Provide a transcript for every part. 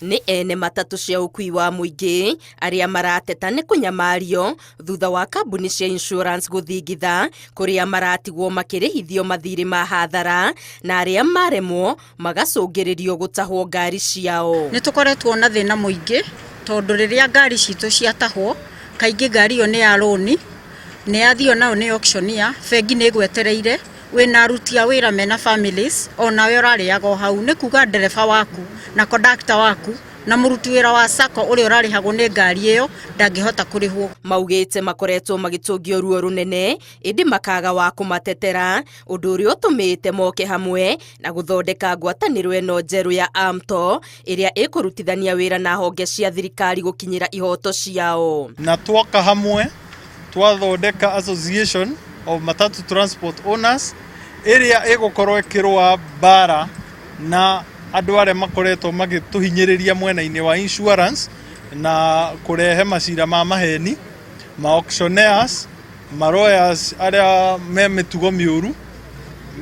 Ni ene matatu cia ukui wa muingi aria marateta ni kunyamario thutha wa kambuni cia insurance guthingitha kuria maratigwo makirihithio mathiri ma hathara na aria maremwo magacungiririo gutahwo ngari ciao. Ni tukoretwo na thina muingi tondu riria ngari citu ciatahwo kaingi ngari yo ni ya loan ni yathio nao ni auctioneer bengi ni gwetereire wina aruti a wira mena families onawe urariaga hau ni kuga ndereba waku na conductor waku na muruti wira wa sako uri urarihagwo ni ngari iyo ndangihota kurihwo. Maugite makoretwo magitungio ruo runene indi makaga wa kumatetera undu uri utumite moke hamwe na guthondeka ngwataniro eno njeru ya AMTO iria ikurutithania wira na honge cia thirikari gukinyira ihoto ciao. Na twoka hamwe twathondeka association of matatu transport owners iria igukorwo ikirwa bara na andu aria makoretwo magituhinyiriria mwena-ini wa insurance na kurehe macira ma maheni ma auctioneers ma lawyers aria me mitugo miuru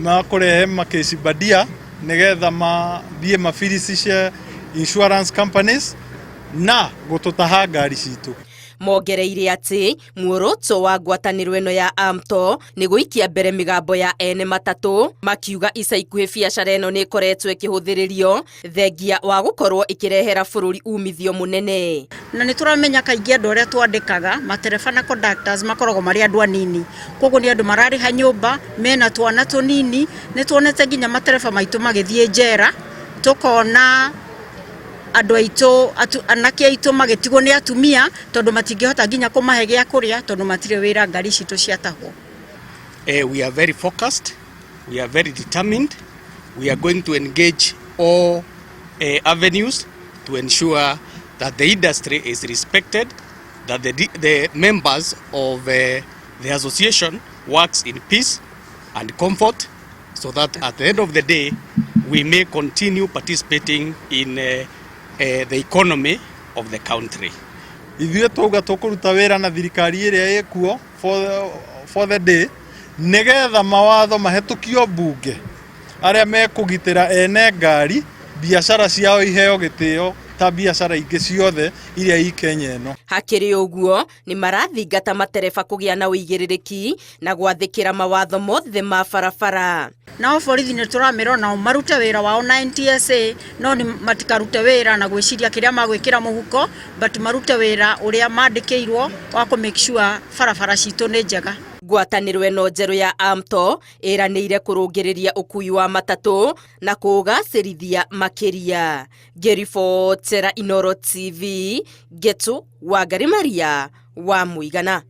na kurehe makesi badia nigetha mathie mafirisi cia insurance companies na gututaha ngari citu. Mongereire ati muoroto wa ngwataniro eno ya AMTO ni guikia mbere migambo ya ene matatu makiuga ica ikuhi biacara eno ni ikoretwo ikihuthiririo thengia wa gukorwo ikirehera bururi umithio munene. Na ni turamenya kaingi andu aria twandikaga matereba na conductors makoragwo mari andu anini koguo ni andu marariha nyumba mena twana tunini ni tuonete nginya matereba maitu magithie njera tukona andu aitu anake aitu magitigwo ni atumia tondu matingihota nginya kumahe gia kuria tondu matire wira ngari citu ciatahwo. We are very focused, we are very determined, we are going to engage all avenues to ensure that the industry is respected, that the members of the association works in peace and comfort, so that at the end of the day we may continue participating in the economy of the country. Ithuĩ twauga tukuruta wira na thirikari iria ikuo for the day nigetha mawatho mahetukio bunge aria mekugitira ene ngari biashara ciao iheo gitio ta biashara ingi ciothe iria i Kenya eno. Hakiri uguo ni marathingata matereba kugia na uigiririki na gwathikira mawatho mothe ma barabara. Nao borithi ni turamira nao marute wira wao na NTSA no ni matikarute wira na gwiciria kiria magwikira muhuko but marute wira uria mandikirwo wa ku make sure barabara citu ni njega. Ngwataniro eno njeru ya AMTO iranire kurungiriria ukui wa matatu na kugacirithia makiria. Gerifotera Inooro TV Getu Wangari Maria wa Muigana.